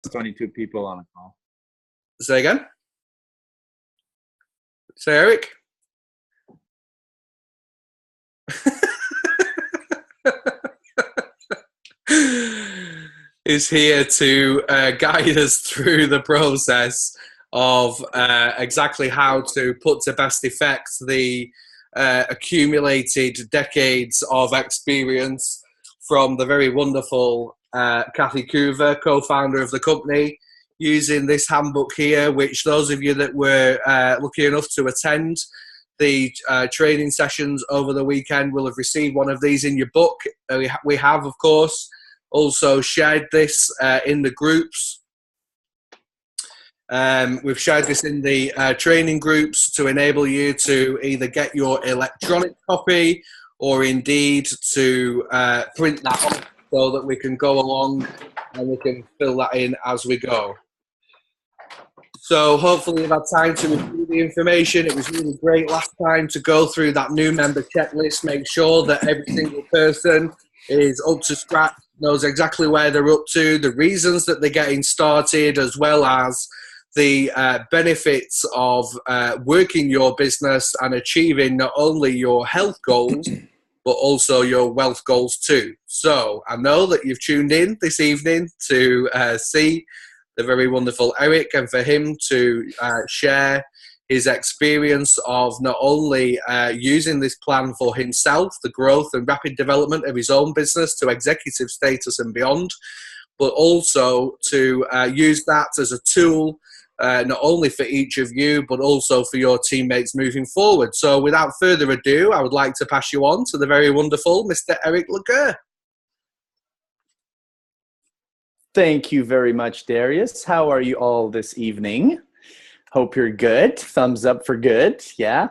22 people on a call. Say again? Say Eric? Is here to guide us through the process of exactly how to put to best effect the accumulated decades of experience from the very wonderful Kathy Coover, co-founder of the company, using this handbook here, which those of you that were lucky enough to attend the training sessions over the weekend will have received one of these in your book. We have, of course, also shared this in the groups. We've shared this in the training groups to enable you to either get your electronic copy or indeed to print that off so that we can go along and we can fill that in as we go. So hopefully you've had time to review the information. It was really great last time to go through that new member checklist, make sure that every single person is up to scratch, knows exactly where they're up to, the reasons that they're getting started, as well as the benefits of working your business and achieving not only your health goals, but also your wealth goals too. So I know that you've tuned in this evening to see the very wonderful Eric, and for him to share his experience of not only using this plan for himself, the growth and rapid development of his own business to executive status and beyond, but also to use that as a tool not only for each of you, but also for your teammates moving forward. So without further ado, I would like to pass you on to the very wonderful Mr. Eric Laguerre. Thank you very much, Darius. How are you all this evening? Hope you're good. Thumbs up for good. Yeah.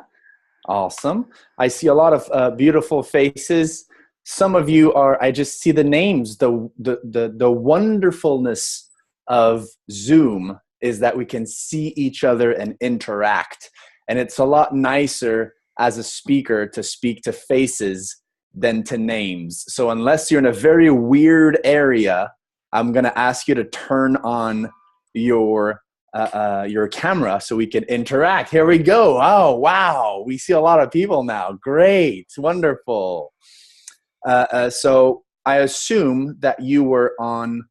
Awesome. I see a lot of beautiful faces. Some of you are, I just see the names. The wonderfulness of Zoom is that we can see each other and interact. And it's a lot nicer as a speaker to speak to faces than to names. So unless you're in a very weird area, I'm going to ask you to turn on your camera so we can interact. Here we go. Oh, wow. We see a lot of people now. Great. Wonderful. So I assume that you were on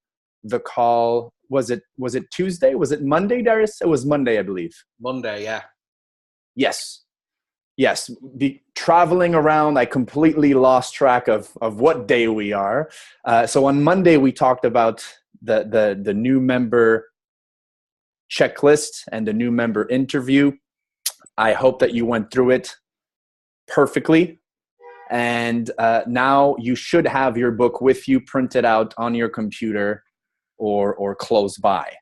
the call. Was it Tuesday? Was it Monday, Darius? It was Monday, I believe. Monday, yeah. Yes. Yes, traveling around, I completely lost track of what day we are. So on Monday, we talked about the new member checklist and the new member interview. I hope that you went through it perfectly. And now you should have your book with you printed out on your computer or close by.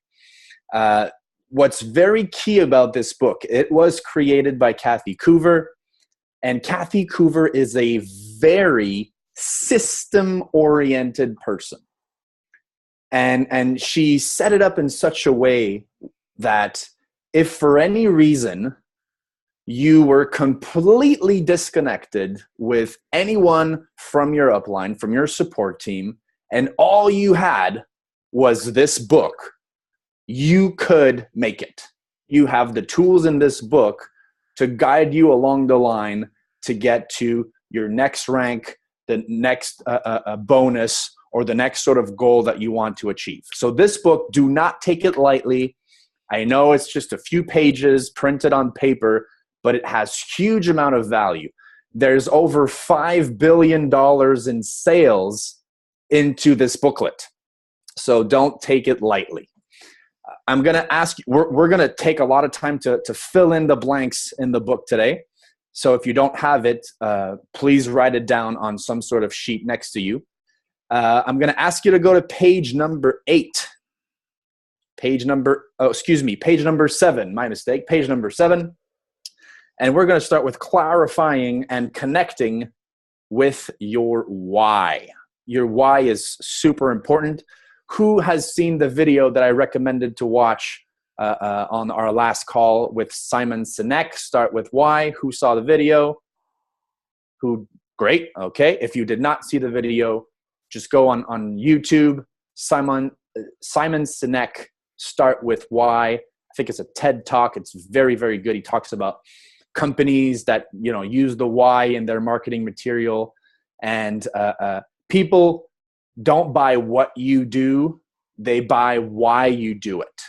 What's very key about this book, it was created by Kathy Coover, and Kathy Coover is a very system-oriented person. And she set it up in such a way that if for any reason you were completely disconnected with anyone from your upline, from your support team, and all you had was this book, you could make it. You have the tools in this book to guide you along the line to get to your next rank, the next bonus, or the next sort of goal that you want to achieve. So this book, do not take it lightly. I know it's just a few pages printed on paper, but it has huge amount of value. There's over $5 billion in sales into this booklet. So don't take it lightly. I'm going to ask you, we're going to take a lot of time to fill in the blanks in the book today. So if you don't have it, please write it down on some sort of sheet next to you. I'm going to ask you to go to page number 8. Page number 7, my mistake, page number 7. And we're going to start with clarifying and connecting with your why. Your why is super important. Who has seen the video that I recommended to watch on our last call with Simon Sinek? Start with why. Who saw the video? Who? Great. Okay. If you did not see the video, just go on YouTube. Simon Simon Sinek, Start With Why. I think it's a TED Talk. It's very, very good. He talks about companies that, use the why in their marketing material. And people don't buy what you do. They buy why you do it.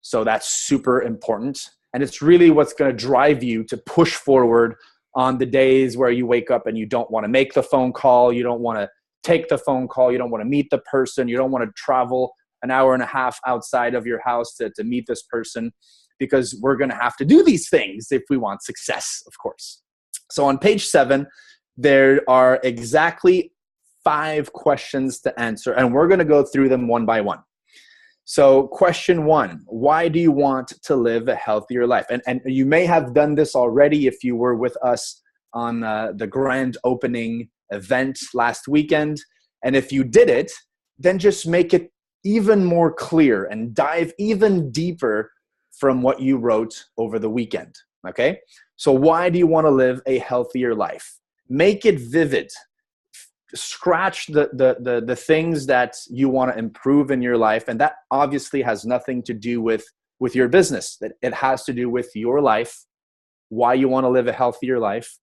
So that's super important. And it's really what's going to drive you to push forward on the days where you wake up and you don't want to make the phone call. You don't want to take the phone call. You don't want to meet the person. You don't want to travel an hour and a half outside of your house to meet this person, because we're going to have to do these things if we want success, of course. So on page 7, there are exactly 5 questions to answer, and we're going to go through them one by one. So question 1, why do you want to live a healthier life? And you may have done this already if you were with us on the grand opening event last weekend. And if you did it, then just make it even more clear and dive even deeper from what you wrote over the weekend. Okay? So why do you want to live a healthier life? Make it vivid. Scratch the things that you want to improve in your life. And that obviously has nothing to do with your business. It has to do with your life, why you want to live a healthier life.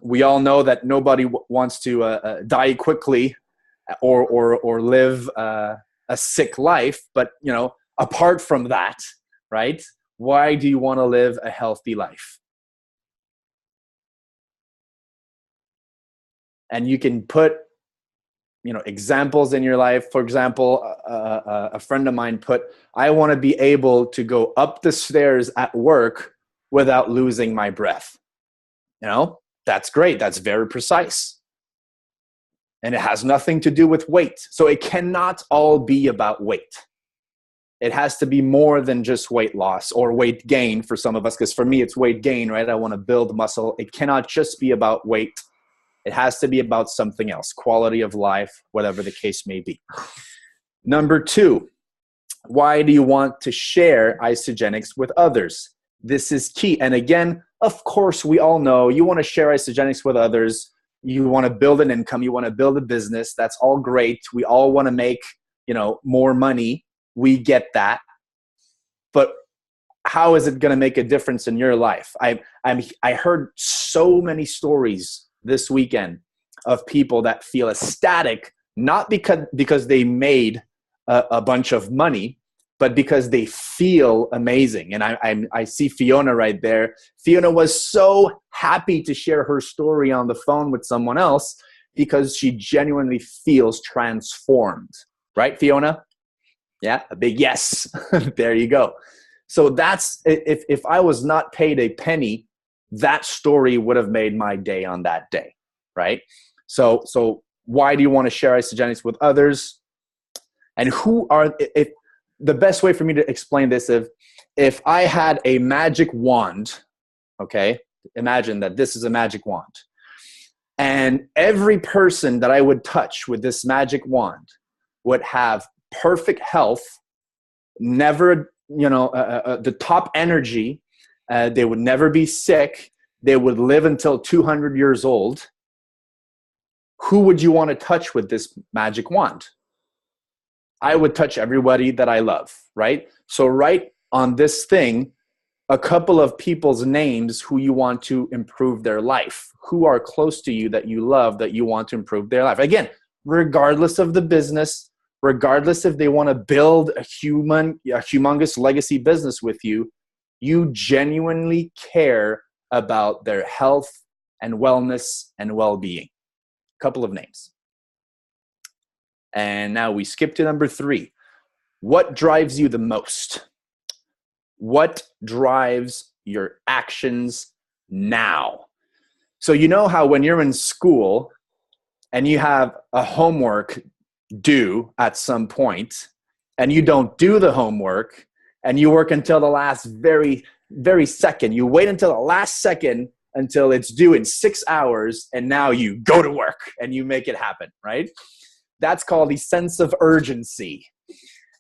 We all know that nobody wants to die quickly or live a sick life. But, apart from that, right? Why do you want to live a healthy life? And you can put, examples in your life. For example, a friend of mine put, I want to be able to go up the stairs at work without losing my breath. That's great. That's very precise. And it has nothing to do with weight. So it cannot all be about weight. It has to be more than just weight loss or weight gain for some of us, because for me, it's weight gain, right? I want to build muscle. It cannot just be about weight. It has to be about something else, quality of life, whatever the case may be. Number 2, why do you want to share Isagenix with others? This is key. And again, of course, we all know you want to share Isagenix with others. You want to build an income. You want to build a business. That's all great. We all want to make, more money. We get that. But how is it going to make a difference in your life? I heard so many stories this weekend of people that feel ecstatic, not because they made a bunch of money, but because they feel amazing. And I see Fiona right there. Fiona was so happy to share her story on the phone with someone else because she genuinely feels transformed. Right, Fiona? Yeah, a big yes. There you go. So that's, if I was not paid a penny, that story would have made my day on that day, right? So why do you want to share Isagenix with others? And the best way for me to explain this, if I had a magic wand, okay, imagine that this is a magic wand, and every person that I would touch with this magic wand would have perfect health, never, the top energy, they would never be sick, they would live until 200 years old. Who would you want to touch with this magic wand? I would touch everybody that I love, right? So write on this thing a couple of people's names who you want to improve their life, who are close to you that you love, that you want to improve their life. Again, regardless of the business, regardless if they want to build a humongous legacy business with you, you genuinely care about their health and wellness and well-being. Couple of names. And now we skip to number 3. What drives you the most? What drives your actions now? So you know how when you're in school and you have a homework due at some point and you don't do the homework and you work until the last very, very second. You wait until the last second until it's due in 6 hours, and now you go to work and you make it happen, right? That's called the sense of urgency.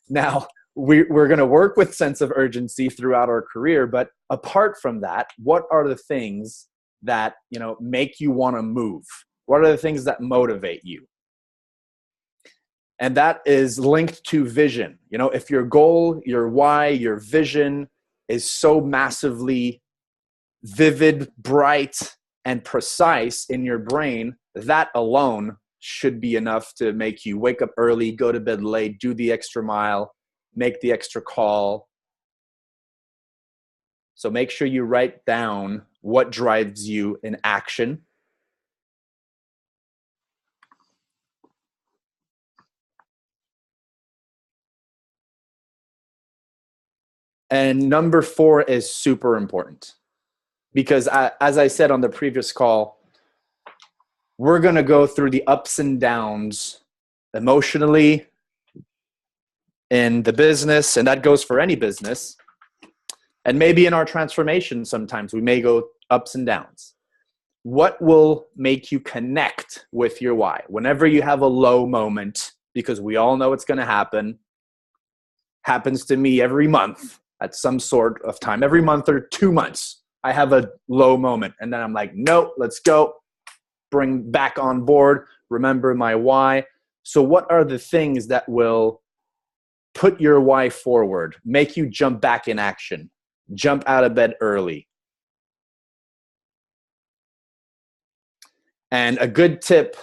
Now, we're going to work with sense of urgency throughout our career, but apart from that, what are the things that, make you want to move? What are the things that motivate you? And that is linked to vision. You know, if your goal, your why, your vision is so massively vivid, bright, and precise in your brain, that alone should be enough to make you wake up early, go to bed late, do the extra mile, make the extra call. So make sure you write down what drives you in action. And number 4 is super important because as I said on the previous call, we're going to go through the ups and downs emotionally in the business, and that goes for any business. And maybe in our transformation, sometimes we may go ups and downs. What will make you connect with your why? Whenever you have a low moment, because we all know it's going to happen, happens to me every month at some sort of time, every month or 2 months, I have a low moment. And then I'm like, nope, let's go. Bring back on board, remember my why. So what are the things that will put your why forward, make you jump back in action, jump out of bed early? And a good tip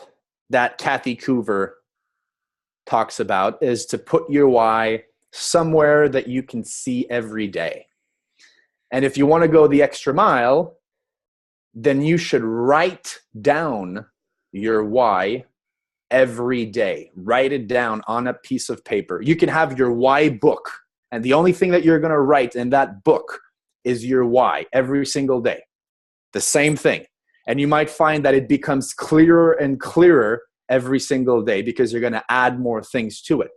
that Kathy Coover talks about is to put your why somewhere that you can see every day. And if you want to go the extra mile, then you should write down your why every day. Write it down on a piece of paper. You can have your why book, and the only thing that you're going to write in that book is your why every single day. The same thing. And you might find that it becomes clearer and clearer every single day because you're going to add more things to it.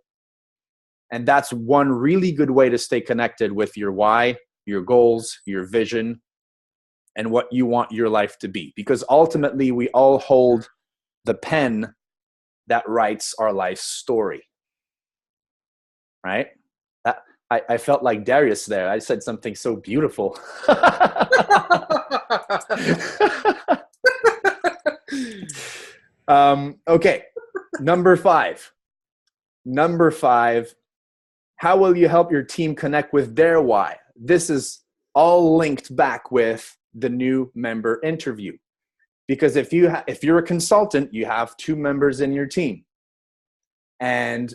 And that's one really good way to stay connected with your why, your goals, your vision, and what you want your life to be. Because ultimately, we all hold the pen that writes our life story, right? I felt like Darius there. I said something so beautiful. Okay, number 5. Number 5, how will you help your team connect with their why? This is all linked back with the new member interview. Because if you're a consultant, you have 2 members in your team. And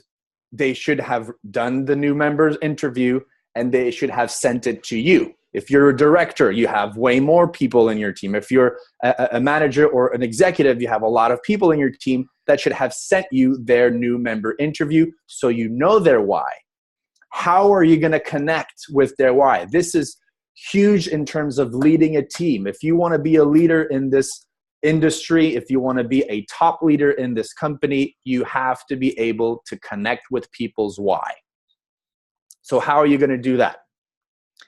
they should have done the new members interview and they should have sent it to you. If you're a director, you have way more people in your team. If you're a manager or an executive, you have a lot of people in your team that should have sent you their new member interview so you know their why. How are you going to connect with their why? This is huge in terms of leading a team. If you want to be a leader in this industry, if you want to be a top leader in this company, you have to be able to connect with people's why. So how are you going to do that?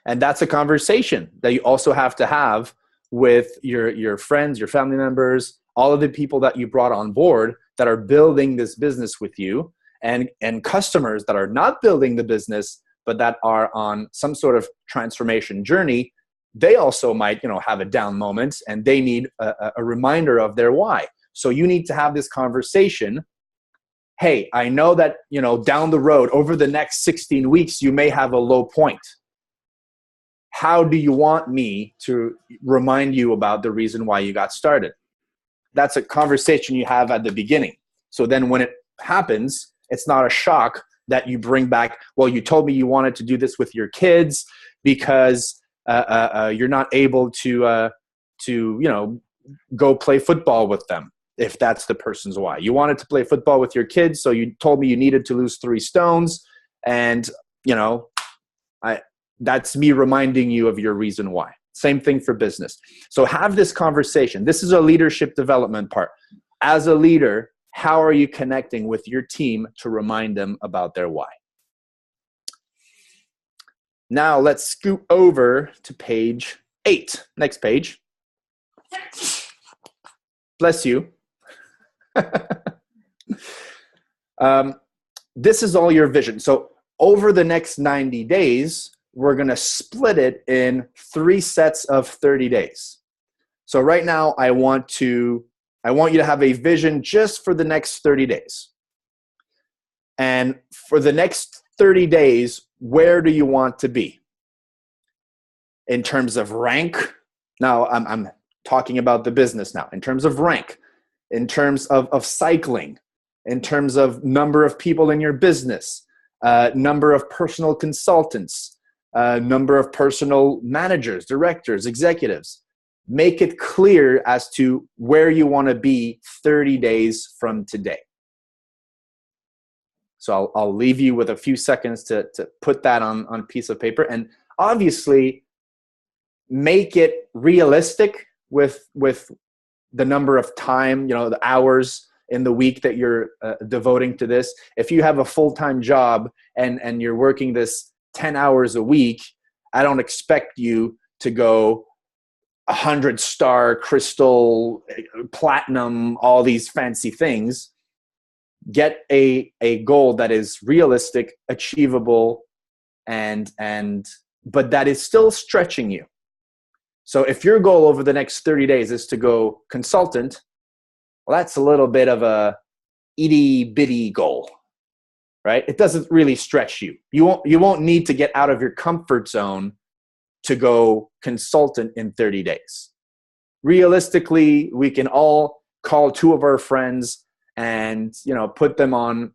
And that's a conversation that you also have to have with your friends, your family members, all of the people that you brought on board that are building this business with you, and customers that are not building the business, but that are on some sort of transformation journey. They also might, have a down moment and they need a reminder of their why. So you need to have this conversation. Hey, I know that, down the road, over the next 16 weeks, you may have a low point. How do you want me to remind you about the reason why you got started? That's a conversation you have at the beginning. So then when it happens, it's not a shock that you bring back, well, you told me you wanted to do this with your kids because you're not able to go play football with them, if that's the person's why. You wanted to play football with your kids, so you told me you needed to lose 3 stones, and that's me reminding you of your reason why. Same thing for business. So have this conversation. This is a leadership development part. As a leader, how are you connecting with your team to remind them about their why? Now let's scoot over to page 8. Next page. Bless you. This is all your vision. So over the next 90 days, we're going to split it in 3 sets of 30 days. So right now, I want you to have a vision just for the next 30 days. And for the next 30 days, where do you want to be? In terms of rank, now I'm talking about the business now. In terms of rank, in terms of cycling, in terms of number of people in your business, number of personal consultants, number of personal managers, directors, executives. Make it clear as to where you want to be 30 days from today. So I'll leave you with a few seconds to put that on a piece of paper. And obviously, make it realistic with the number of time, the hours in the week that you're devoting to this. If you have a full-time job and you're working this 10 hours a week, I don't expect you to go 100-star, crystal, platinum, all these fancy things. Get a goal that is realistic, achievable, but that is still stretching you. So if your goal over the next 30 days is to go consultant, well, that's a little bit of a itty bitty goal, right? It doesn't really stretch you. You won't need to get out of your comfort zone to go consultant in 30 days. Realistically, we can all call 2 of our friends and put them on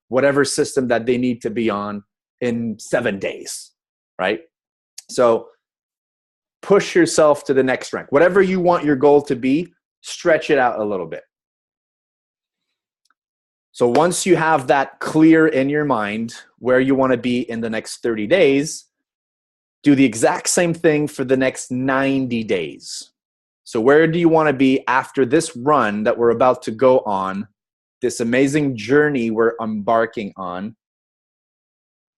whatever system that they need to be on in 7 days, right? So push yourself to the next rank. Whatever you want your goal to be, stretch it out a little bit. So once you have that clear in your mind where you want to be in the next 30 days, do the exact same thing for the next 90 days. So where do you want to be after this run that we're about to go on, this amazing journey we're embarking on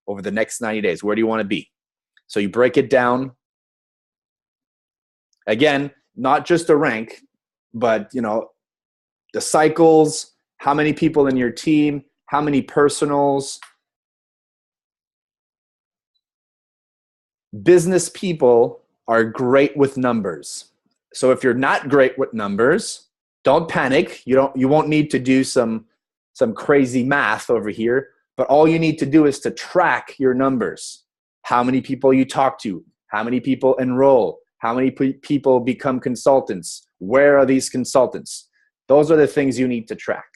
over the next 90 days? Where do you want to be? So you break it down. Again, not just a rank, but the cycles, how many people in your team, how many personals. Business people are great with numbers. So if you're not great with numbers, don't panic. You won't need to do some crazy math over here, but all you need to do is to track your numbers. How many people you talk to, how many people enroll, how many people become consultants, where are these consultants? Those are the things you need to track.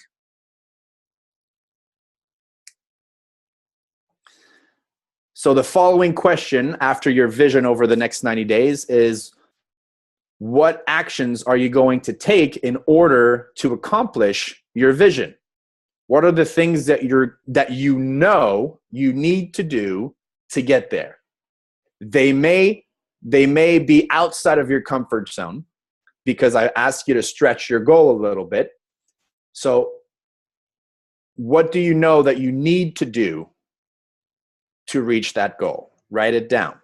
So the following question after your vision over the next 90 days is, what actions are you going to take in order to accomplish your vision? What are the things that you need to do to get there? They may be outside of your comfort zone because I ask you to stretch your goal a little bit. So what do you know that you need to do to reach that goal? Write it down.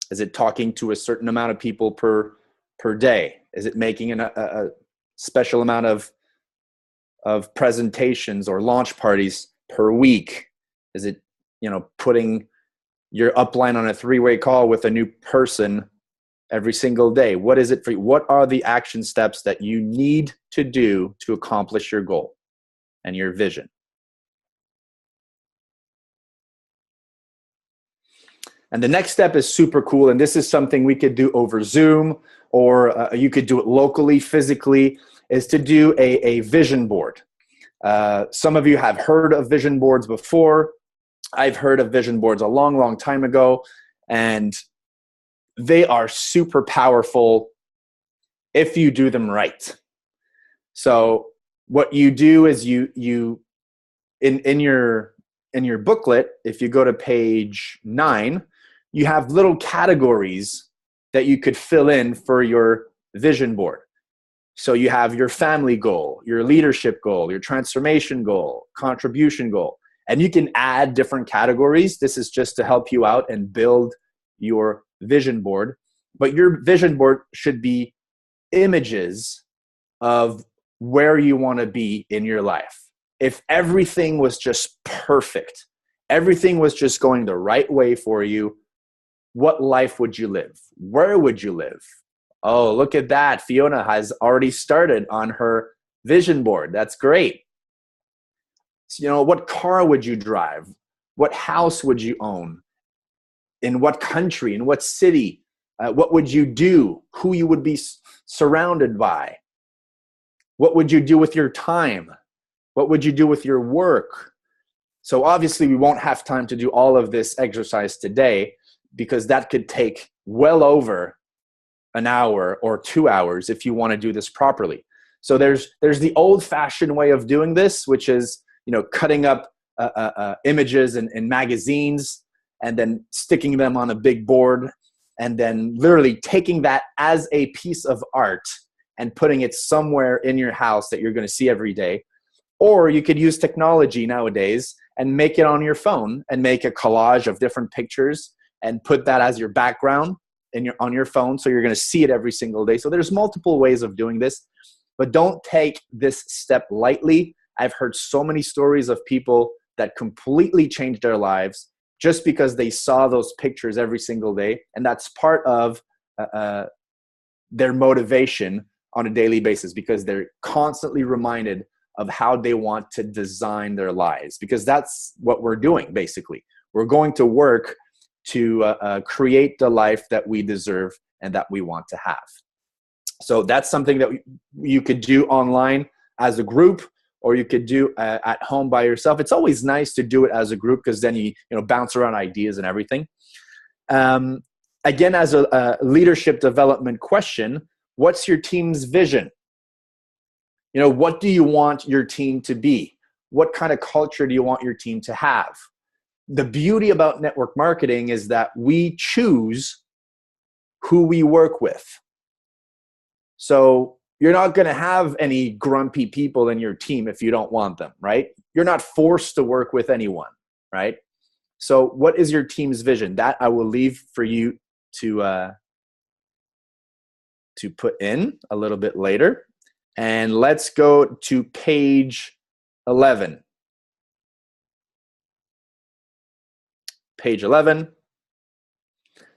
Is it talking to a certain amount of people per day? Is it making a special amount of presentations or launch parties per week? Is it putting your upline on a 3-way call with a new person every single day? What is it for you? What are the action steps that you need to do to accomplish your goal and your vision? And the next step is super cool. And this is something we could do over Zoom, or you could do it locally, physically, is to do a vision board. Some of you have heard of vision boards before. I've heard of vision boards a long, long time ago, and they are super powerful if you do them right. So what you do is you in your booklet, if you go to page 9, you have little categories that you could fill in for your vision board. So you have your family goal, your leadership goal, your transformation goal, contribution goal, and you can add different categories. This is just to help you out and build your vision board. But your vision board should be images of where you want to be in your life. If everything was just perfect, everything was just going the right way for you, what life would you live? Where would you live? Oh, look at that. Fiona has already started on her vision board. That's great. You know, what car would you drive? What house would you own? In what country? In what city? What would you do? Who you would be surrounded by? What would you do with your time? What would you do with your work? So obviously we won't have time to do all of this exercise today, because that could take well over an hour or 2 hours if you want to do this properly. So there's the old-fashioned way of doing this, which is, you know, cutting up images in magazines and then sticking them on a big board, and then literally taking that as a piece of art and putting it somewhere in your house that you're going to see every day. Or you could use technology nowadays and make it on your phone and make a collage of different pictures and put that as your background on your phone, so you're going to see it every single day. So there's multiple ways of doing this, but don't take this step lightly. I've heard so many stories of people that completely changed their lives just because they saw those pictures every single day, and that's part of their motivation on a daily basis, because they're constantly reminded of how they want to design their lives, because that's what we're doing. Basically, we're going to work to create the life that we deserve and that we want to have. So that's something that you could do online as a group, or you could do at home by yourself. It's always nice to do it as a group, because then you bounce around ideas and everything. Again, as a leadership development question, what's your team's vision? What do you want your team to be? What kind of culture do you want your team to have? The beauty about network marketing is that we choose who we work with. So you're not going to have any grumpy people in your team if you don't want them, right? You're not forced to work with anyone, right? So what is your team's vision? That I will leave for you to put in a little bit later. And let's go to page 11. Page 11.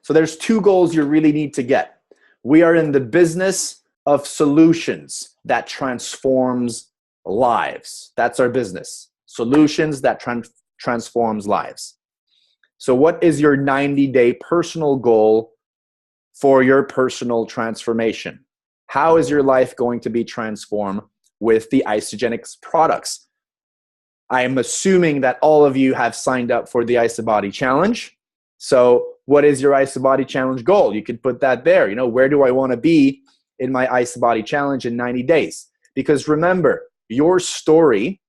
So there's 2 goals you really need to get. We are in the business of solutions that transforms lives. That's our business. Solutions that transforms lives. So what is your 90-day personal goal for your personal transformation? How is your life going to be transformed with the Isagenix products? I am assuming that all of you have signed up for the IsaBody Challenge. So what is your IsaBody Challenge goal? You could put that there. Where do I want to be in my IsaBody Challenge in 90 days? Because remember, your story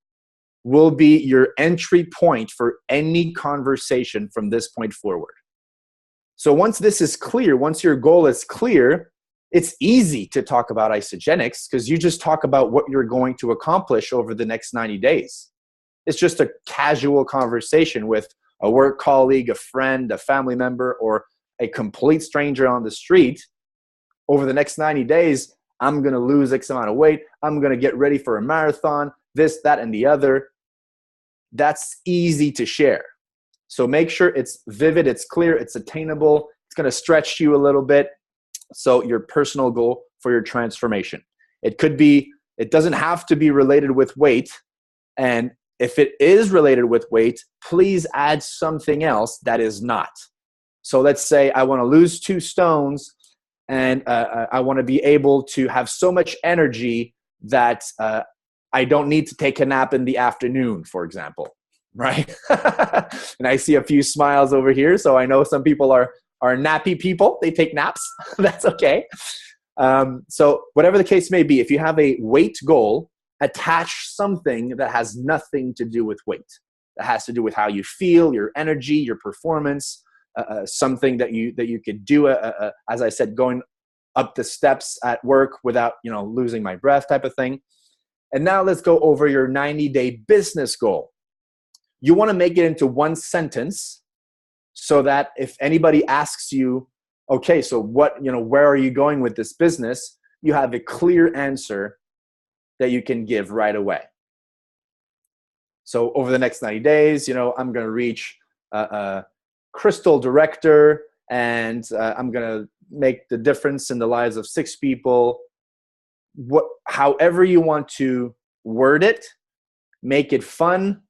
will be your entry point for any conversation from this point forward. So once this is clear, once your goal is clear, it's easy to talk about Isagenix, because you just talk about what you're going to accomplish over the next 90 days. It's just a casual conversation with a work colleague, a friend, a family member, or a complete stranger on the street. Over the next 90 days, I'm going to lose X amount of weight. I'm going to get ready for a marathon, this, that, and the other. That's easy to share. So make sure it's vivid, it's clear, it's attainable. It's going to stretch you a little bit. So your personal goal for your transformation. It doesn't have to be related with weight. And if it is related with weight, please add something else that is not. So let's say I want to lose 2 stones, and I want to be able to have so much energy that I don't need to take a nap in the afternoon, for example, right? And I see a few smiles over here, so I know some people are nappy people. They take naps. That's okay. So whatever the case may be, if you have a weight goal, attach something that has nothing to do with weight. That has to do with how you feel, your energy, your performance, something that you could do, as I said, going up the steps at work without losing my breath type of thing. And now let's go over your 90-day business goal. You want to make it into 1 sentence, so that if anybody asks you, okay, so where are you going with this business? You have a clear answer that you can give right away. So over the next 90 days, I'm going to reach a crystal director, and I'm going to make the difference in the lives of 6 people. However you want to word it, make it fun,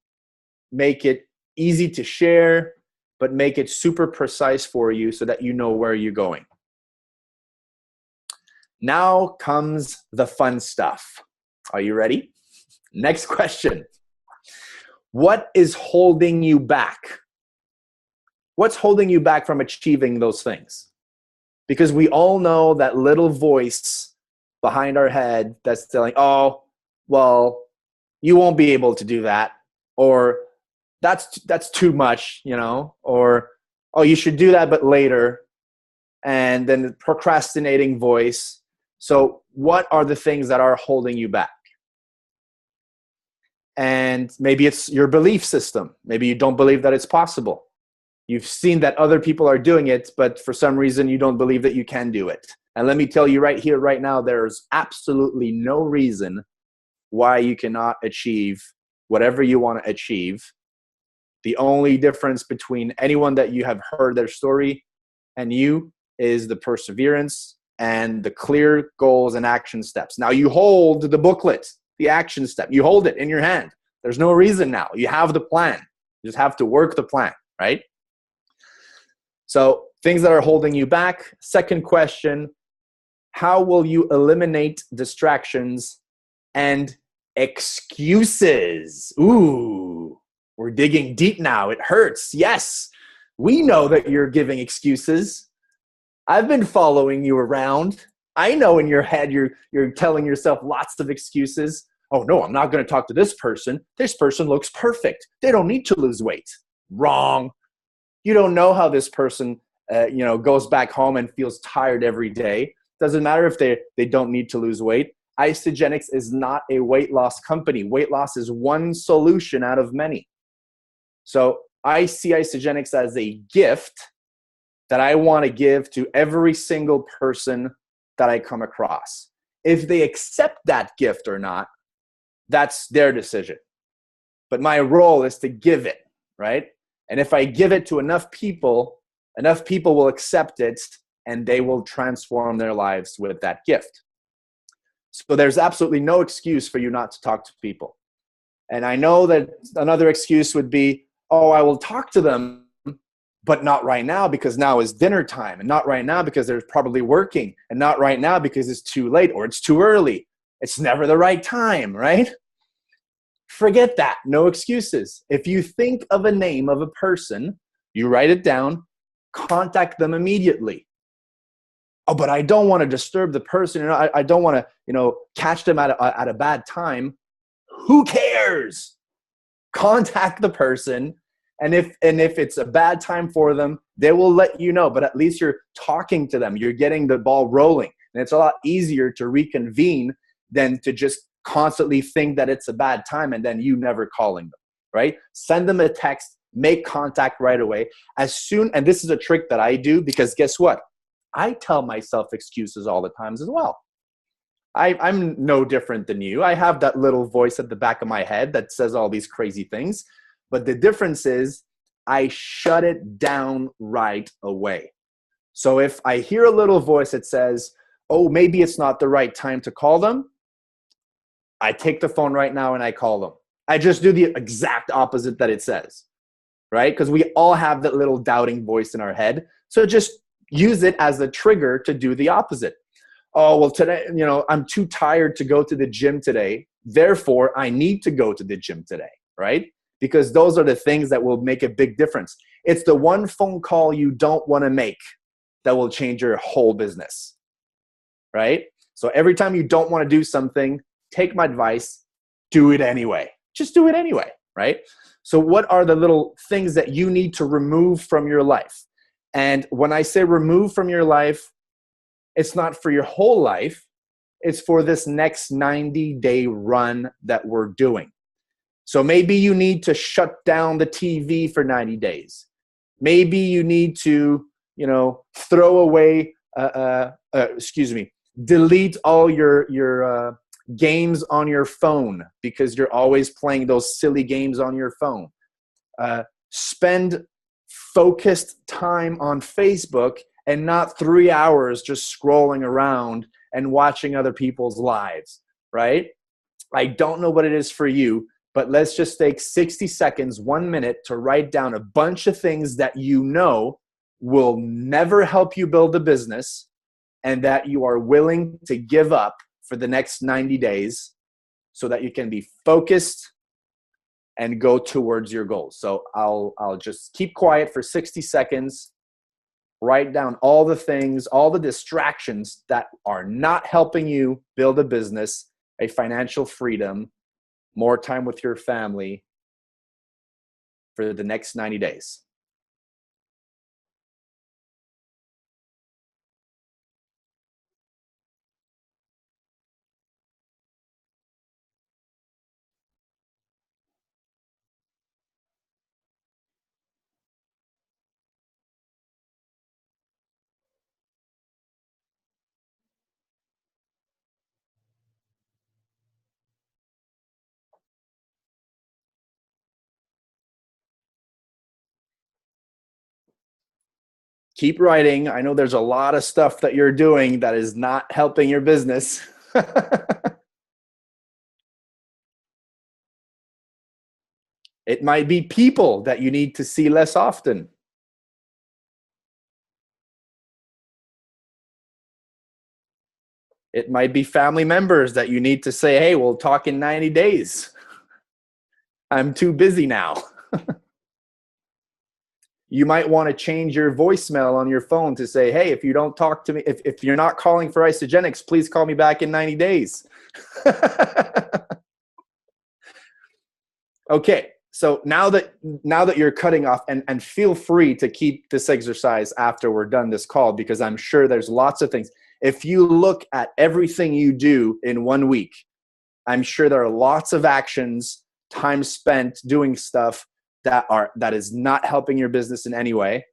make it easy to share, but make it super precise for you so that you know where you're going. Now comes the fun stuff. Are you ready? Next question. What is holding you back? What's holding you back from achieving those things? Because we all know that little voice behind our head that's telling, oh, well, you won't be able to do that. Or that's too much, you know, or, oh, you should do that, but later. And then the procrastinating voice. So what are the things that are holding you back? And maybe it's your belief system. Maybe you don't believe that it's possible. You've seen that other people are doing it, but for some reason you don't believe that you can do it. And let me tell you right here, right now, there's absolutely no reason why you cannot achieve whatever you want to achieve. The only difference between anyone that you have heard their story and you is the perseverance and the clear goals and action steps. Now you hold the booklet, the action step. You hold it in your hand. There's no reason now. You have the plan. You just have to work the plan, right? So things that are holding you back. Second question, how will you eliminate distractions and excuses? Ooh, we're digging deep now. It hurts. Yes, we know that you're giving excuses. I've been following you around. I know in your head you're telling yourself lots of excuses. Oh no, I'm not going to talk to this person. This person looks perfect. They don't need to lose weight. Wrong. You don't know how this person goes back home and feels tired every day. Doesn't matter if they don't need to lose weight. Isagenix is not a weight loss company. Weight loss is one solution out of many. So I see Isagenix as a gift that I want to give to every single person that I come across. If they accept that gift or not, that's their decision. But my role is to give it, right? And if I give it to enough people will accept it and they will transform their lives with that gift. So there's absolutely no excuse for you not to talk to people. And I know that another excuse would be, oh, I will talk to them, but not right now because now is dinner time, and not right now because they're probably working, and not right now because it's too late or it's too early. It's never the right time, right? Forget that. No excuses. If you think of a name of a person, you write it down, contact them immediately. Oh, but I don't want to disturb the person. I don't want to, catch them at a bad time. Who cares? Contact the person. And if it's a bad time for them, they will let you know. But at least you're talking to them. You're getting the ball rolling. And it's a lot easier to reconvene than to just constantly think that it's a bad time and then you never calling them, right? Send them a text, make contact right away. And this is a trick that I do because guess what? I tell myself excuses all the times as well. I'm no different than you. I have that little voice at the back of my head that says all these crazy things. But the difference is I shut it down right away. So if I hear a little voice that says, oh, maybe it's not the right time to call them, I take the phone right now and I call them. I just do the exact opposite that it says, right? Because we all have that little doubting voice in our head. So just use it as a trigger to do the opposite. Oh, well, today, I'm too tired to go to the gym today. Therefore, I need to go to the gym today, right? Because those are the things that will make a big difference. It's the one phone call you don't want to make that will change your whole business, right? So every time you don't want to do something, take my advice, do it anyway. Just do it anyway, right? So what are the little things that you need to remove from your life? And when I say remove from your life, it's not for your whole life. It's for this next 90-day run that we're doing. So maybe you need to shut down the TV for 90 days. Maybe you need to, throw away, delete all your games on your phone because you're always playing those silly games on your phone. Spend focused time on Facebook and not 3 hours just scrolling around and watching other people's lives, right? I don't know what it is for you, but let's just take 60 seconds, 1 minute to write down a bunch of things that you know will never help you build a business and that you are willing to give up for the next 90 days so that you can be focused and go towards your goals. So I'll just keep quiet for 60 seconds, write down all the things, all the distractions that are not helping you build a business, a financial freedom, more time with your family for the next 90 days. Keep writing. I know there's a lot of stuff that you're doing that is not helping your business. It might be people that you need to see less often. It might be family members that you need to say, hey, we'll talk in 90 days. I'm too busy now. You might want to change your voicemail on your phone to say, hey, if you don't talk to me, if you're not calling for Isagenix, please call me back in 90 days. Okay, so now that you're cutting off, and feel free to keep this exercise after we're done this call, because I'm sure there's lots of things. If you look at everything you do in 1 week, I'm sure there are lots of actions, time spent doing stuff that is not helping your business in any way,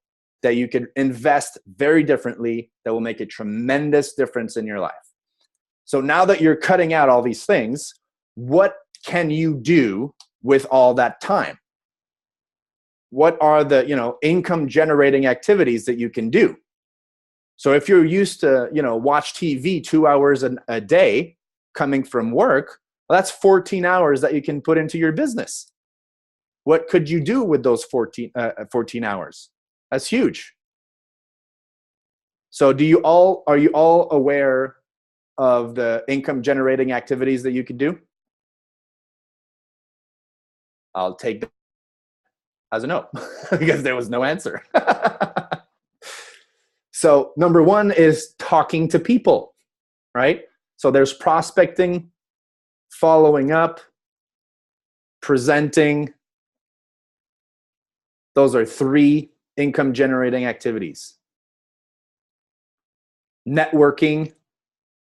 that you could invest very differently, that will make a tremendous difference in your life. So now that you're cutting out all these things, what can you do with all that time? What are the, income generating activities that you can do? So if you're used to, watch TV 2 hours a day coming from work, well, that's 14 hours that you can put into your business. What could you do with those 14 hours? That's huge. So are you all aware of the income generating activities that you could do? I'll take that as a no, because there was no answer. So number one is talking to people, right? So there's prospecting, following up, presenting. Those are 3 income generating activities. Networking,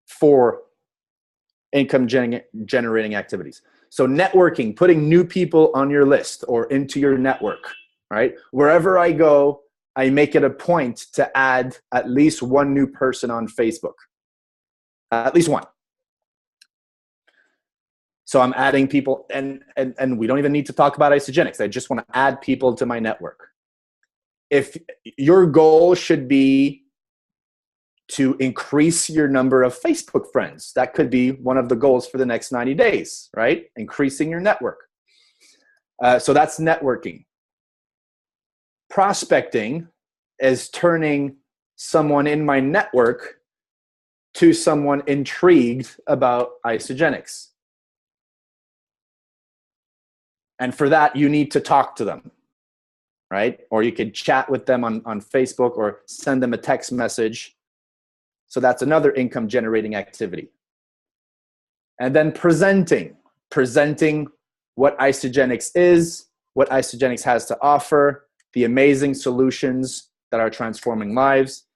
4 income generating activities. So networking, putting new people on your list or into your network, right? Wherever I go, I make it a point to add at least 1 new person on Facebook. At least 1. So I'm adding people, and we don't even need to talk about Isagenix. I just want to add people to my network. If your goal should be to increase your number of Facebook friends, that could be one of the goals for the next 90 days, right? Increasing your network. So that's networking. Prospecting is turning someone in my network to someone intrigued about Isagenix. And for that, you need to talk to them, right? Or you could chat with them on Facebook or send them a text message. So that's another income generating activity. And then presenting what Isagenix is, what Isagenix has to offer, the amazing solutions that are transforming lives.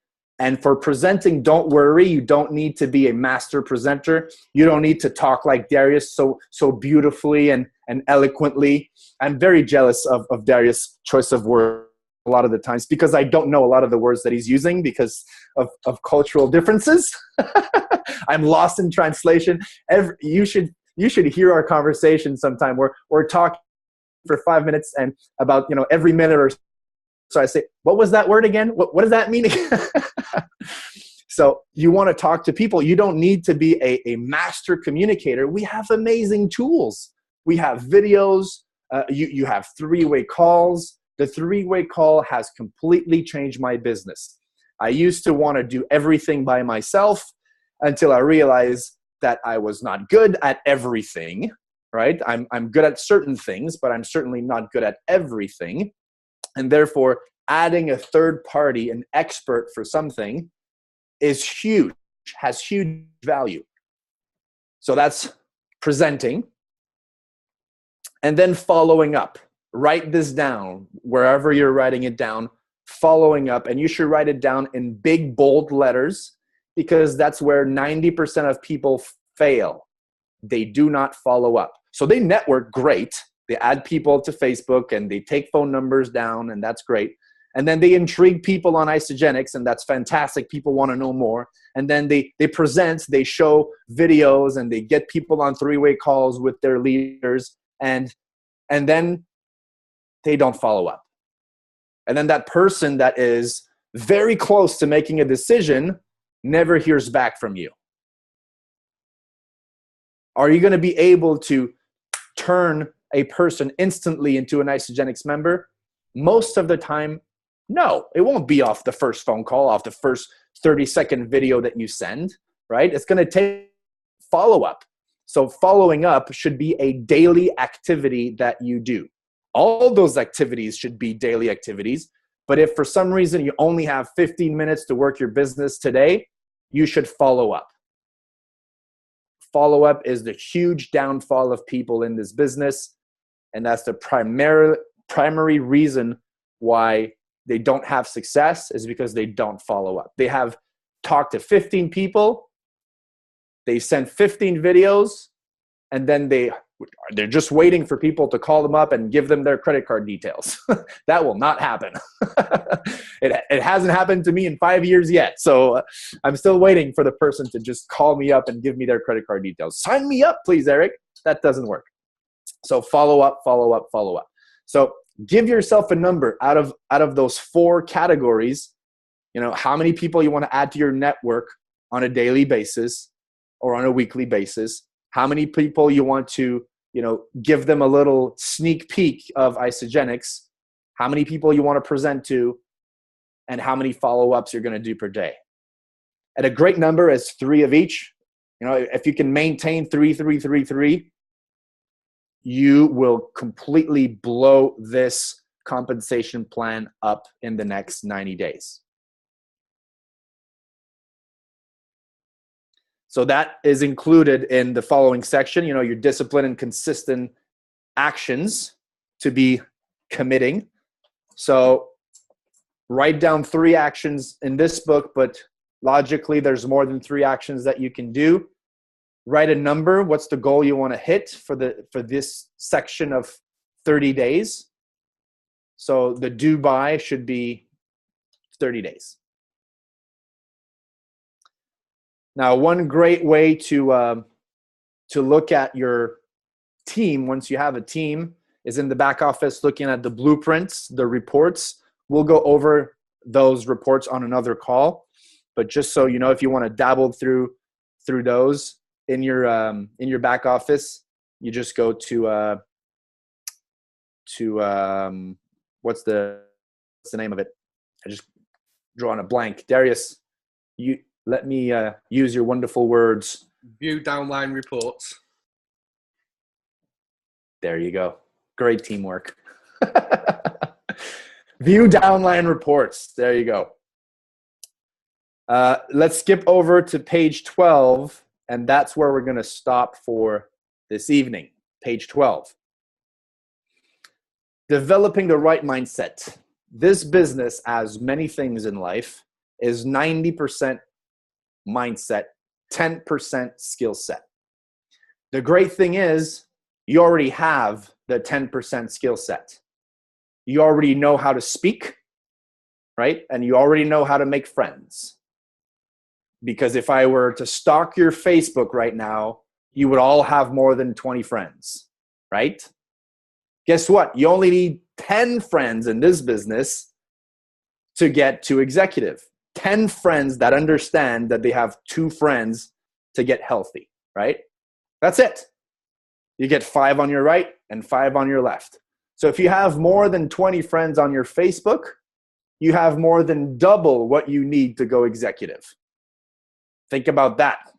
And for presenting, don't worry, you don't need to be a master presenter. You don't need to talk like Darius so beautifully and eloquently. I'm very jealous of Darius' choice of words a lot of the times, because I don't know a lot of the words that he's using because of cultural differences. I'm lost in translation. You should hear our conversation sometime where we're talking for 5 minutes, and about every minute or so I say, what was that word again? What does that mean? So you want to talk to people. You don't need to be a master communicator. We have amazing tools We have videos. You have three-way calls. The three-way call has completely changed my business. I used to want to do everything by myself until I realized that I was not good at everything, right? I'm good at certain things, but I'm certainly not good at everything. And therefore, adding a third party, an expert for something, is huge, has huge value. So that's presenting. And then following up. Write this down wherever you're writing it down, following up. And you should write it down in big, bold letters, because that's where 90% of people fail. They do not follow up. So they network great. They add people to Facebook and they take phone numbers down, and that's great. And then they intrigue people on Isagenix, and that's fantastic. People want to know more. And then they present, they show videos, and they get people on three-way calls with their leaders, and then they don't follow up. And then that person that is very close to making a decision never hears back from you. Are you going to be able to turn a person instantly into an Isagenix member? Most of the time, no. It won't be off the first phone call, off the first 30-second video that you send, right? It's going to take follow-up. So following up should be a daily activity that you do. All those activities should be daily activities. But if for some reason you only have 15 minutes to work your business today, you should follow up. Follow-up is the huge downfall of people in this business. And that's the primary reason why they don't have success, is because they don't follow up. They have talked to 15 people, they sent 15 videos, and then they're just waiting for people to call them up and give them their credit card details. That will not happen. It hasn't happened to me in 5 years yet. So I'm still waiting for the person to just call me up and give me their credit card details. Sign me up, please, Eric. That doesn't work. So follow up, follow up, follow up. So give yourself a number out of those 4 categories. You know, how many people you want to add to your network on a daily basis or on a weekly basis. How many people you want to, give them a little sneak peek of Isagenix, how many people you want to present to, and how many follow-ups you're going to do per day. And a great number is 3 of each. If you can maintain 3, 3, 3, 3, you will completely blow this compensation plan up in the next 90 days. So that is included in the following section, your discipline and consistent actions to be committing. So write down 3 actions in this book, but logically there's more than 3 actions that you can do. Write a number. What's the goal you want to hit for this section of 30 days? So the due by should be 30 days. Now, one great way to look at your team once you have a team is in the back office, looking at the blueprints, the reports. We'll go over those reports on another call, but just so you know, if you want to dabble through those in your back office, you just go to what's the name of it? I just drawn a blank. Darius, you. Let me use your wonderful words. View downline reports. There you go. Great teamwork. View downline reports. There you go. Let's skip over to page 12, and that's where we're going to stop for this evening. Page 12. Developing the right mindset. This business, as many things in life, is 90% mindset, 10% skill set. The great thing is you already have the 10% skill set. You already know how to speak, right? And you already know how to make friends. Because if I were to stalk your Facebook right now, you would all have more than 20 friends, right? Guess what? You only need 10 friends in this business to get to executive. 10 friends that understand that they have 2 friends to get healthy, right? That's it. You get 5 on your right and 5 on your left. So if you have more than 20 friends on your Facebook, you have more than double what you need to go executive. Think about that.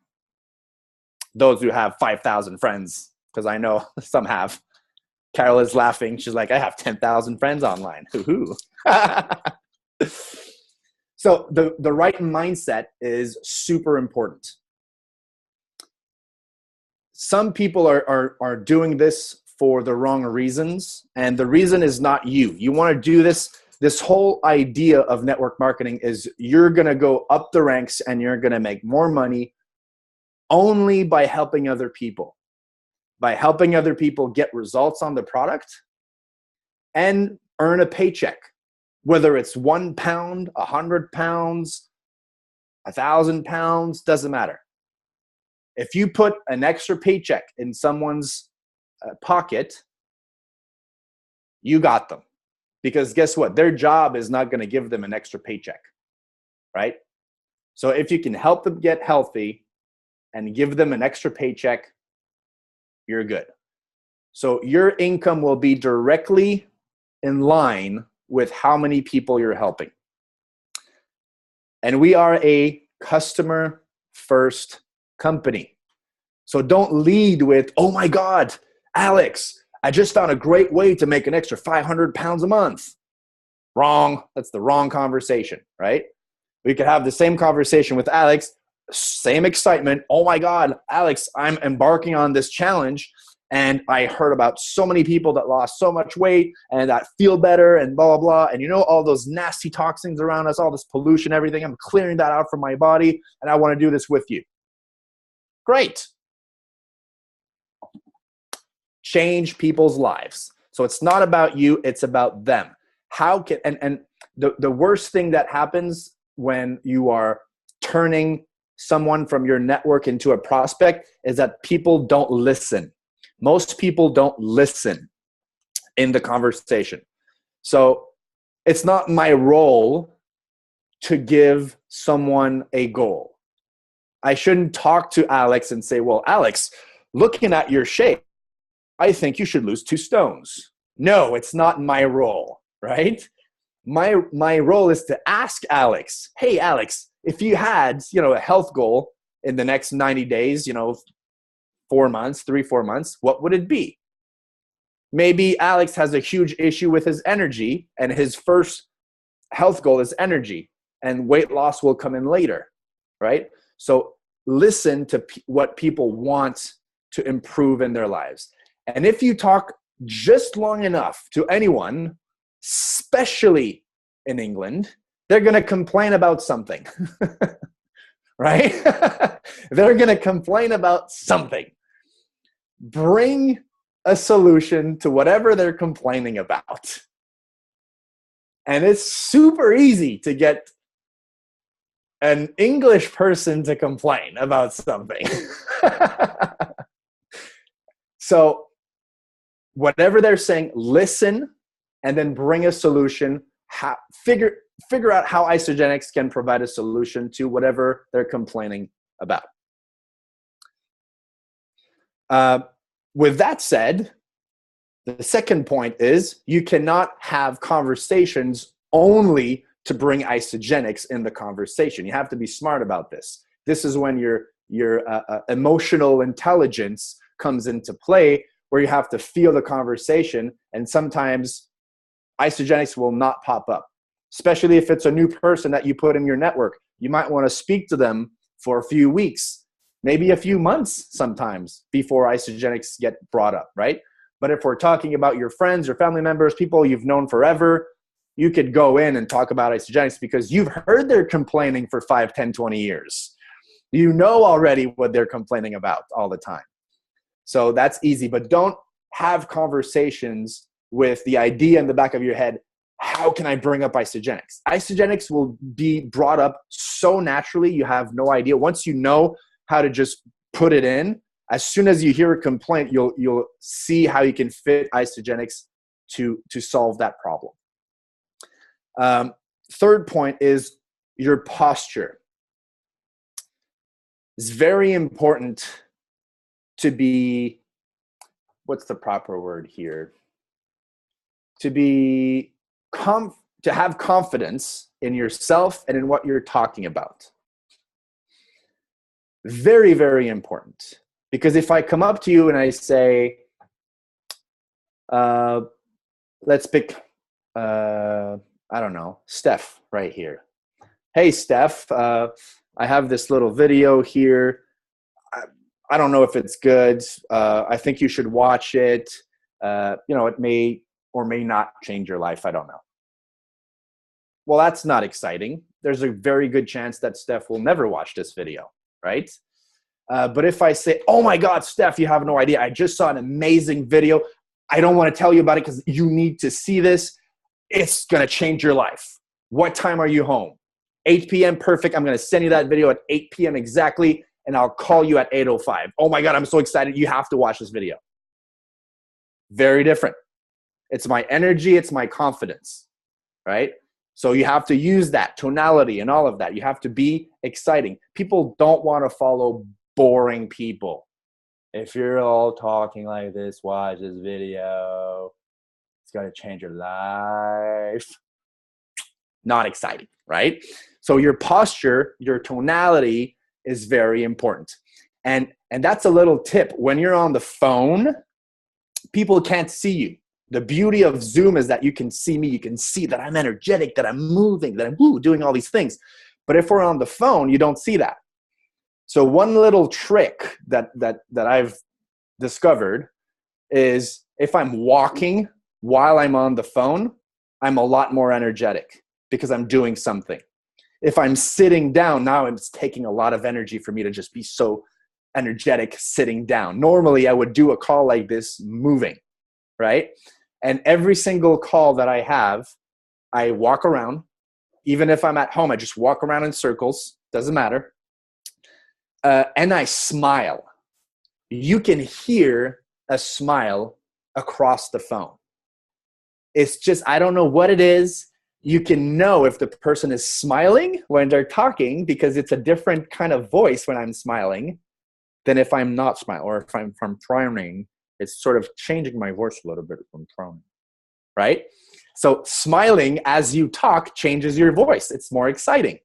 Those who have 5,000 friends, because I know some have. Carol is laughing. She's like, I have 10,000 friends online. Hoo-hoo. So the right mindset is super important. Some people are doing this for the wrong reasons, and the reason is not you. You want to do this whole idea of network marketing is you're going to go up the ranks and you're going to make more money only by helping other people. By helping other people get results on the product and earn a paycheck. Whether it's £1, 100 pounds, 1,000 pounds, doesn't matter. If you put an extra paycheck in someone's pocket, you got them. Because guess what? Their job is not going to give them an extra paycheck, right? So if you can help them get healthy and give them an extra paycheck, you're good. So your income will be directly in line with how many people you're helping. And we are a customer first company. So don't lead with, oh my God, Alex, I just found a great way to make an extra 500 pounds a month. Wrong. That's the wrong conversation, right? We could have the same conversation with Alex, same excitement. Oh my God, Alex, I'm embarking on this challenge. And I heard about so many people that lost so much weight and that feel better and blah, blah, blah. And you know, all those nasty toxins around us, all this pollution, everything, I'm clearing that out from my body. And I want to do this with you. Great. Change people's lives. So it's not about you, it's about them. How can, and the worst thing that happens when you are turning someone from your network into a prospect is that people don't listen. Most people don't listen in the conversation. So it's not my role to give someone a goal. I shouldn't talk to Alex and say, well, Alex, looking at your shape, I think you should lose 2 stones. No, it's not my role, right? My role is to ask Alex, hey, Alex, if you had, a health goal in the next 90 days, 4 months, 3-4 months, what would it be? Maybe Alex has a huge issue with his energy and his first health goal is energy and weight loss will come in later, right? So listen to what people want to improve in their lives. And if you talk just long enough to anyone, especially in England, they're going to complain about something, right? They're going to complain about something. Bring a solution to whatever they're complaining about. And it's super easy to get an English person to complain about something. So whatever they're saying, listen, and then bring a solution. Figure out how Isagenix can provide a solution to whatever they're complaining about. With that said, the second point is you cannot have conversations only to bring Isagenix in the conversation. You have to be smart about this. This is when your emotional intelligence comes into play, where you have to feel the conversation, and sometimes Isagenix will not pop up, especially if it's a new person that you put in your network. You might want to speak to them for a few weeks, maybe a few months sometimes before Isagenix get brought up, right? But if we're talking about your friends, your family members, people you've known forever, you could go in and talk about Isagenix because you've heard they're complaining for 5, 10, 20 years. You know already what they're complaining about all the time. So that's easy, but don't have conversations with the idea in the back of your head, how can I bring up Isagenix? Isagenix will be brought up so naturally, you have no idea. Once you know how to just put it in, as soon as you hear a complaint, you'll see how you can fit Isagenix to solve that problem. Third point is your posture. It's very important to be what's the proper word here? To have confidence in yourself and in what you're talking about. Very, very important. Because if I come up to you and I say, let's pick, I don't know, Steph right here. Hey, Steph, I have this little video here. I don't know if it's good. I think you should watch it. It may or may not change your life. I don't know. Well, that's not exciting. There's a very good chance that Steph will never watch this video, right? But if I say, oh my God, Steph, you have no idea. I just saw an amazing video. I don't want to tell you about it because you need to see this. It's going to change your life. What time are you home? 8 p.m. Perfect. I'm going to send you that video at 8 p.m. exactly, and I'll call you at 8:05. Oh my God, I'm so excited. You have to watch this video. Very different. It's my energy. It's my confidence, right? So you have to use that tonality and all of that. You have to be exciting. People don't want to follow boring people. If you're all talking like this, watch this video. It's going to change your life. Not exciting, right? So your posture, your tonality is very important. And that's a little tip. When you're on the phone, people can't see you. The beauty of Zoom is that you can see me. You can see that I'm energetic, that I'm moving, that I'm doing all these things. But if we're on the phone, you don't see that. So one little trick that I've discovered is if I'm walking while I'm on the phone, I'm a lot more energetic because I'm doing something. If I'm sitting down, now it's taking a lot of energy for me to just be so energetic sitting down. Normally, I would do a call like this moving, right? And every single call that I have, I walk around. Even if I'm at home, I just walk around in circles. Doesn't matter. And I smile. You can hear a smile across the phone. It's just, I don't know what it is. You can know if the person is smiling when they're talking because it's a different kind of voice when I'm smiling than if I'm not smiling, or if I'm frowning. It's sort of changing my voice a little bit from frowning, right? So smiling as you talk changes your voice. It's more exciting.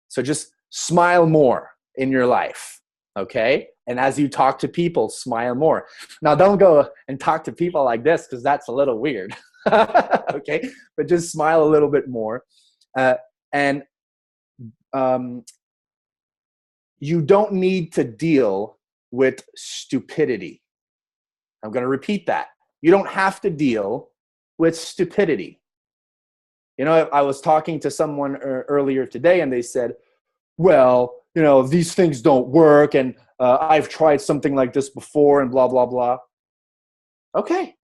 So just smile more in your life, okay? And as you talk to people, smile more. Now, don't go and talk to people like this because that's a little weird, okay? But just smile a little bit more. You don't need to deal with stupidity. I'm going to repeat that. You don't have to deal with stupidity. You know, I was talking to someone earlier today and they said, well, you know, these things don't work and I've tried something like this before and blah, blah, blah. Okay,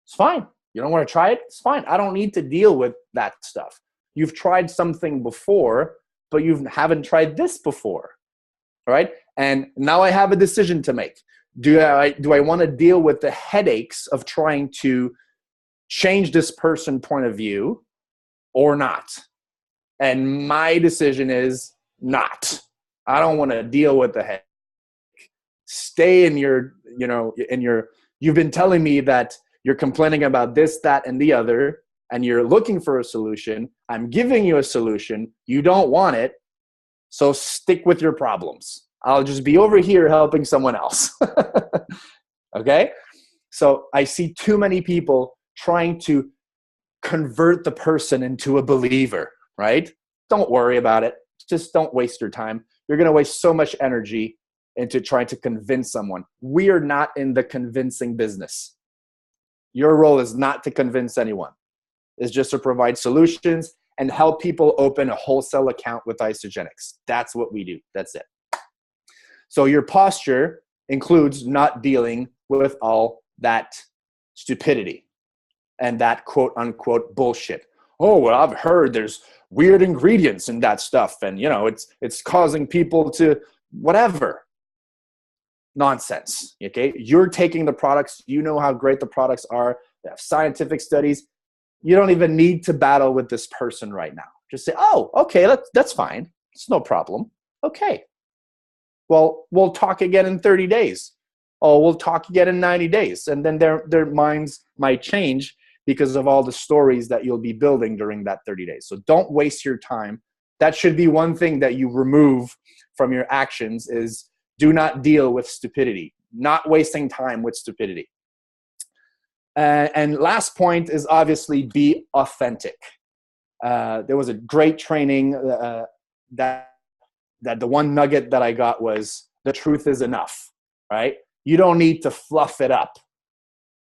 it's fine. You don't want to try it? It's fine. I don't need to deal with that stuff. You've tried something before, but you haven't tried this before, right? And now I have a decision to make. Do I want to deal with the headaches of trying to change this person's point of view or not? And my decision is not. I don't want to deal with the headache. Stay in your, you've been telling me that you're complaining about this, that, and the other, and you're looking for a solution. I'm giving you a solution. You don't want it. So stick with your problems. I'll just be over here helping someone else. Okay? So I see too many people trying to convert the person into a believer, right? Don't worry about it. Just don't waste your time. You're going to waste so much energy into trying to convince someone. We are not in the convincing business. Your role is not to convince anyone. It's just to provide solutions and help people open a wholesale account with Isagenix. That's what we do. That's it. So your posture includes not dealing with all that stupidity and that quote unquote bullshit. Oh, well, I've heard there's weird ingredients in that stuff and it's causing people to whatever. Nonsense. Okay? You're taking the products, you know how great the products are, they have scientific studies. You don't even need to battle with this person right now. Just say, oh, okay, that's fine. It's no problem. Okay. Well, we'll talk again in 30 days. Oh, we'll talk again in 90 days. And then their minds might change because of all the stories that you'll be building during that 30 days. So don't waste your time. That should be one thing that you remove from your actions is do not deal with stupidity, not wasting time with stupidity. And last point is obviously be authentic. There was a great training that the one nugget that I got was the truth is enough, right? You don't need to fluff it up.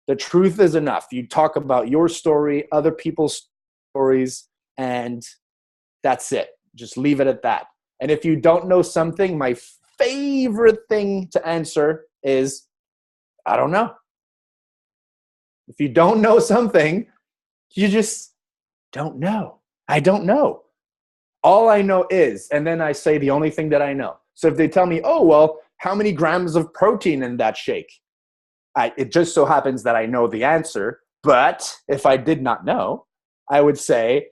The truth is enough. You talk about your story, other people's stories, and that's it. Just leave it at that. And if you don't know something, my favorite thing to answer is, I don't know. If you don't know something, you just don't know. I don't know. All I know is, and then I say the only thing that I know. So if they tell me, oh, well, how many grams of protein in that shake? It just so happens that I know the answer. But if I did not know, I would say,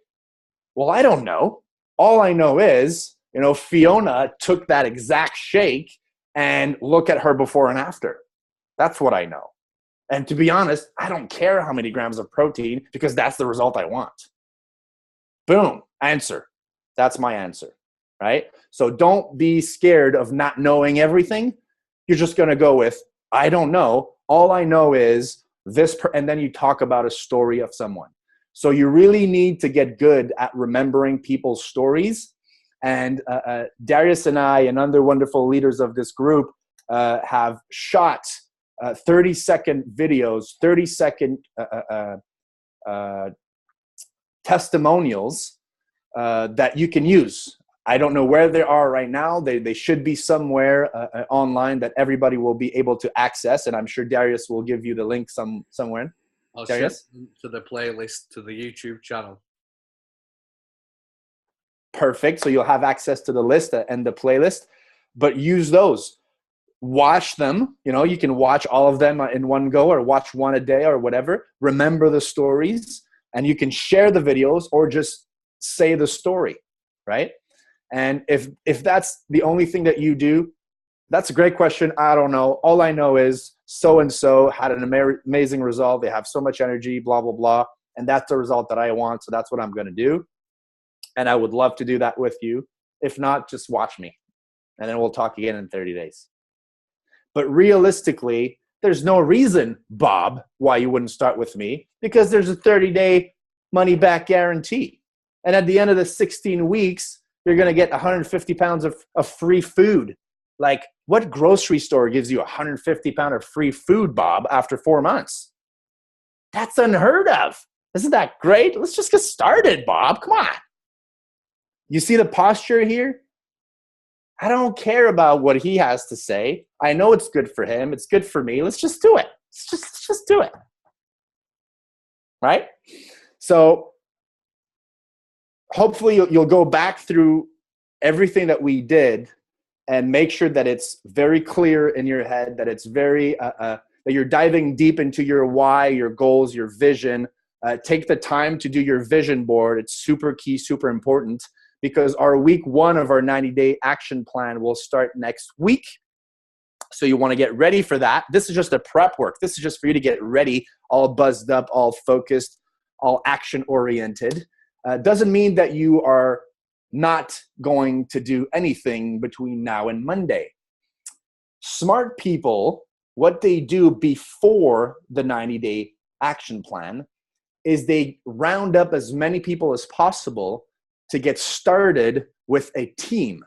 well, I don't know. All I know is, Fiona took that exact shake and look at her before and after. That's what I know. And to be honest, I don't care how many grams of protein because that's the result I want. Boom, answer. That's my answer, right? So don't be scared of not knowing everything. You're just going to go with, I don't know. All I know is this, and then you talk about a story of someone. So you really need to get good at remembering people's stories. And Darius and I and other wonderful leaders of this group have shot 30-second videos, 30-second testimonials that you can use. I don't know where they are right now. They should be somewhere online that everybody will be able to access. And I'm sure Darius will give you the link somewhere. I'll Darius? share to the playlist to the YouTube channel. Perfect. So you'll have access to the list and the playlist, but use those. Watch them. You can watch all of them in one go or watch one a day or whatever. Remember the stories, and you can share the videos or just say the story, right? And if that's the only thing that you do, that's a great question. I don't know. All I know is so-and-so had an amazing result. They have so much energy, blah, blah, blah. And that's the result that I want. So that's what I'm going to do. And I would love to do that with you. If not, just watch me. And then we'll talk again in 30 days. But realistically, there's no reason, Bob, why you wouldn't start with me, because there's a 30-day money-back guarantee. And at the end of the 16 weeks, you're going to get 150 pounds of free food. Like, what grocery store gives you 150 pounds of free food, Bob, after 4 months? That's unheard of. Isn't that great? Let's just get started, Bob. Come on. You see the posture here? I don't care about what he has to say. I know it's good for him. It's good for me. Let's just do it. Let's just do it. Right? So hopefully you'll go back through everything that we did and make sure that it's very clear in your head, that it's very that you're diving deep into your why, your goals, your vision. Take the time to do your vision board. It's super key, super important, because our week 1 of our 90-day action plan will start next week. So you want to get ready for that. This is just a prep work. This is just for you to get ready, all buzzed up, all focused, all action-oriented. Doesn't mean that you are not going to do anything between now and Monday. Smart people, what they do before the 90-day action plan is they round up as many people as possible to get started with a team.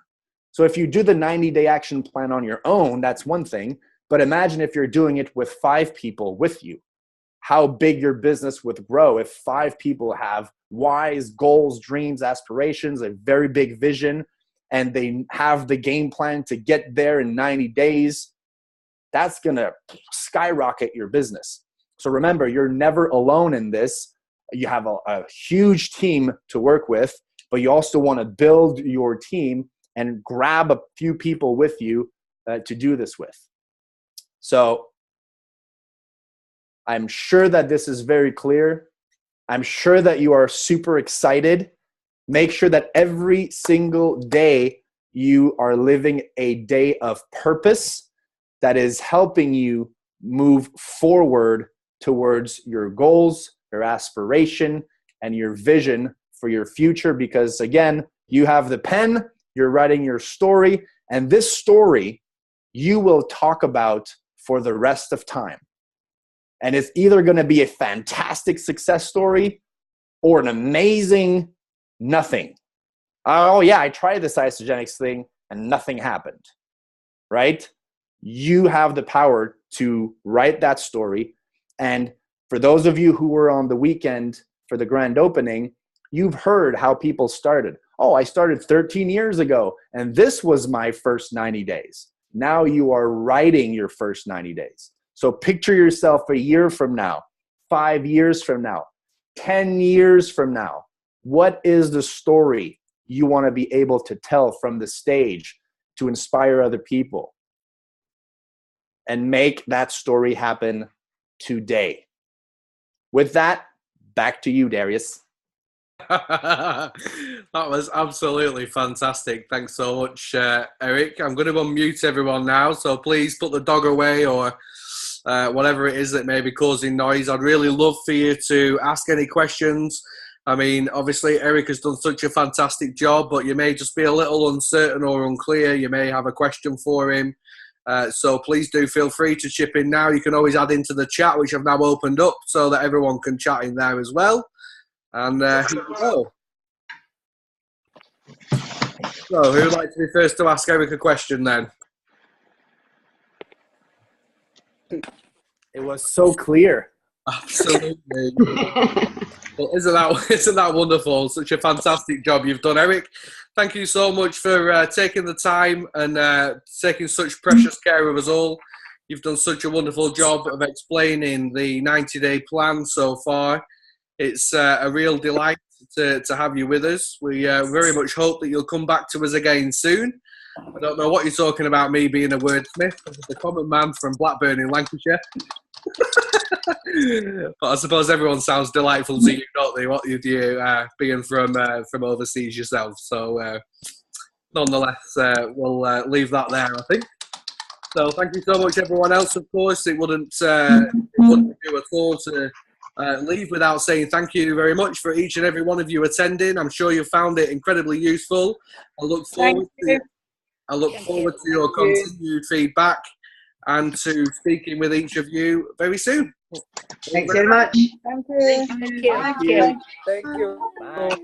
So if you do the 90-day action plan on your own, that's one thing. But imagine if you're doing it with 5 people with you, how big your business would grow if 5 people have whys, goals, dreams, aspirations, a very big vision, and they have the game plan to get there in 90 days. That's going to skyrocket your business. So remember, you're never alone in this. You have a huge team to work with, but you also want to build your team and grab a few people with you to do this with. So I'm sure that this is very clear. I'm sure that you are super excited. Make sure that every single day you are living a day of purpose. that is helping you move forward towards your goals, your aspiration, and your vision for your future. Because again, you have the pen, you're writing your story, and this story you will talk about for the rest of time. And it's either going to be a fantastic success story or an amazing nothing. Oh yeah, I tried this Isagenix thing and nothing happened, right? You have the power to write that story. And for those of you who were on the weekend for the grand opening, you've heard how people started. Oh, I started 13 years ago, and this was my first 90 days. Now you are writing your first 90 days. So picture yourself a year from now, 5 years from now, 10 years from now. What is the story you want to be able to tell from the stage to inspire other people? And make that story happen today. With that, back to you, Darius. That was absolutely fantastic. Thanks so much, Eric. I'm going to unmute everyone now, so please put the dog away or whatever it is that may be causing noise. I'd really love for you to ask any questions. I mean, obviously, Eric has done such a fantastic job, but you may just be a little uncertain or unclear. You may have a question for him. So please do feel free to chip in now. You can always add into the chat, which I've now opened up so that everyone can chat in there as well. And here we go. So who would like to be first to ask Eric a question then? It was so clear. Absolutely. Well, isn't that wonderful? Such a fantastic job you've done, Eric. Thank you so much for taking the time and taking such precious care of us all. You've done such a wonderful job of explaining the 90-day plan so far. It's a real delight to have you with us. We very much hope that you'll come back to us again soon. I don't know what you're talking about, me being a wordsmith. I'm just a common man from Blackburn in Lancashire. But I suppose everyone sounds delightful to you, don't they? What you do, being from overseas yourself. So, nonetheless, we'll leave that there, I think. So, thank you so much, everyone else. Of course, it wouldn't do at all to leave without saying thank you very much for each and every one of you attending. I'm sure you found it incredibly useful. I look forward to your continued feedback and to speaking with each of you very soon. Thanks very much. Thank you. Thank you. Thank you. Bye.